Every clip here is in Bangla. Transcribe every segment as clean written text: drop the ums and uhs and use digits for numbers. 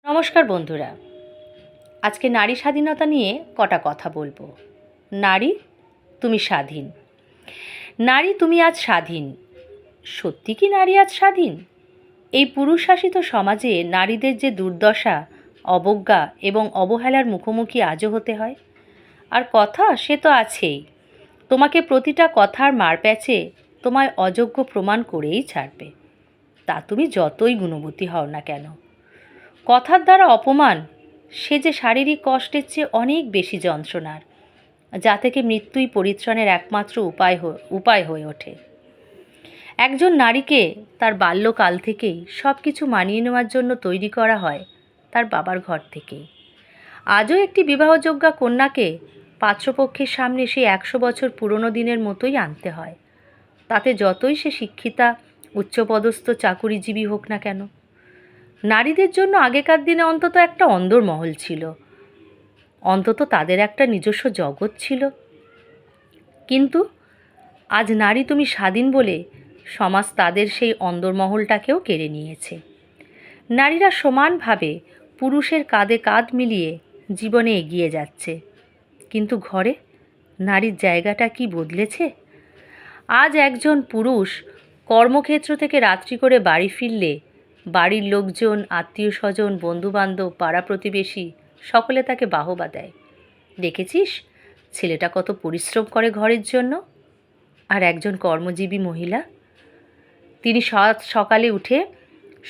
নমস্কার বন্ধুরা, আজকে নারী স্বাধীনতা নিয়ে কটা কথা বলবো। নারী তুমি স্বাধীন। নারী তুমি আজ স্বাধীন। সত্যি কি নারী আজ স্বাধীন? এই পুরুষ শাসিত সমাজে নারীদের যে দুর্দশা, অবজ্ঞা এবং অবহেলার মুখোমুখি আজও হতে হয়। আর কথা সে তো আছেই, তোমাকে প্রতিটা কথার মারপ্যাচে তোমায় অযোগ্য প্রমাণ করেই ছাড়বে, তা তুমি যতই গুণবতী হও না কেন। কথার দ্বারা অপমান সে যে শারীরিক কষ্টের চেয়ে অনেক বেশি যন্ত্রণার, যা থেকে মৃত্যুই পরিত্রাণের একমাত্র উপায় হয়ে ওঠে। একজন নারীকে তার বাল্যকাল থেকেই সব কিছু মানিয়ে নেওয়ার জন্য তৈরি করা হয় তার বাবার ঘর থেকেই। আজও একটি বিবাহযোগ্যা কন্যাকে পাত্রপক্ষের সামনে সেই 100 বছর পুরনো দিনের মতোই আনতে হয়, তাতে যতই সে শিক্ষিতা, উচ্চপদস্থ চাকুরিজীবী হোক না কেন। নারীদের জন্য আগেকার দিনে অন্তত একটা অন্দরমহল ছিল, অন্তত তাদের একটা নিজস্ব জগৎ ছিল। কিন্তু আজ নারী তুমি স্বাধীন বলে সমাজ তাদের সেই অন্দরমহলটাকেও কেড়ে নিয়েছে। নারীরা সমানভাবে পুরুষের কাঁধে কাঁধ মিলিয়ে জীবনে এগিয়ে যাচ্ছে, কিন্তু ঘরে নারীর জায়গাটা কি বদলেছে? আজ একজন পুরুষ কর্মক্ষেত্র থেকে রাত্রি করে বাড়ি ফিরলে বাড়ির লোকজন, আত্মীয় স্বজন, বন্ধুবান্ধব, পাড়া প্রতিবেশী সকলে তাকে বাহবা দেয়। দেখেছিস ছেলেটা কত পরিশ্রম করে ঘরের জন্য। আর একজন কর্মজীবী মহিলা, তিনি সকালে উঠে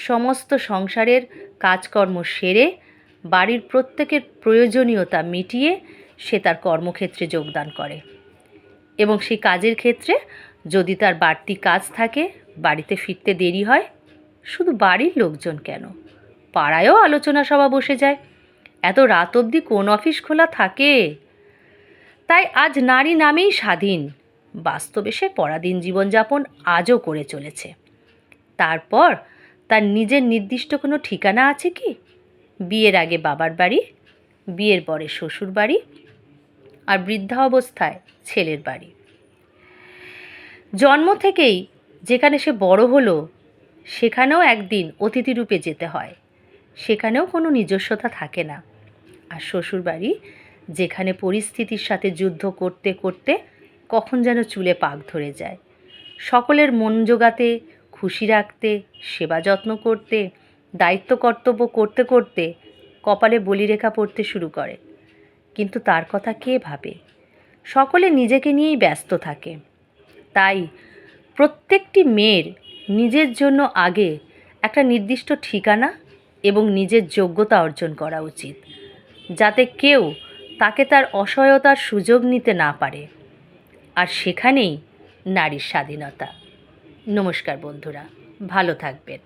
সমস্ত সংসারের কাজকর্ম সেরে বাড়ির প্রত্যেকের প্রয়োজনীয়তা মিটিয়ে সে তার কর্মক্ষেত্রে যোগদান করে, এবং সেই কাজের ক্ষেত্রে যদি তার বাড়তি কাজ থাকে, বাড়িতে ফিরতে দেরি হয়, শুধু বাড়ির লোকজন কেন, পাড়ায়ও আলোচনা সভা বসে যায়, এত রাত অবধি কোন অফিস খোলা থাকে? তাই আজ নারী নামেই স্বাধীন, বাস্তবে সে পরাধীন জীবনযাপন আজও করে চলেছে। তারপর তার নিজের নির্দিষ্ট কোনো ঠিকানা আছে কি? বিয়ের আগে বাবার বাড়ি, বিয়ের পরে শ্বশুর বাড়ি, আর বৃদ্ধাবস্থায় ছেলের বাড়ি। জন্ম থেকেই যেখানে সে বড় হলো সেখানেও একদিন অতিথিরূপে যেতে হয়, সেখানেও কোনো নিজস্বতা থাকে না। আর শ্বশুরবাড়ি যেখানে পরিস্থিতির সাথে যুদ্ধ করতে করতে কখন যেন চুলে পাক ধরে যায়, সকলের মন জোগাতে, খুশি রাখতে, সেবা যত্ন করতে, দায়িত্ব কর্তব্য করতে করতে কপালে বলিরেখা পড়তে শুরু করে। কিন্তু তার কথা কে ভাবে? সকলে নিজেকে নিয়েই ব্যস্ত থাকে। তাই প্রত্যেকটি মেয়ের নিজের জন্য আগে একটা নির্দিষ্ট ঠিকানা এবং নিজের যোগ্যতা অর্জন করা উচিত, যাতে কেউ তাকে তার অসহায়তার সুযোগ নিতে না পারে। আর সেখানেই নারীর স্বাধীনতা। নমস্কার বন্ধুরা, ভালো থাকবেন।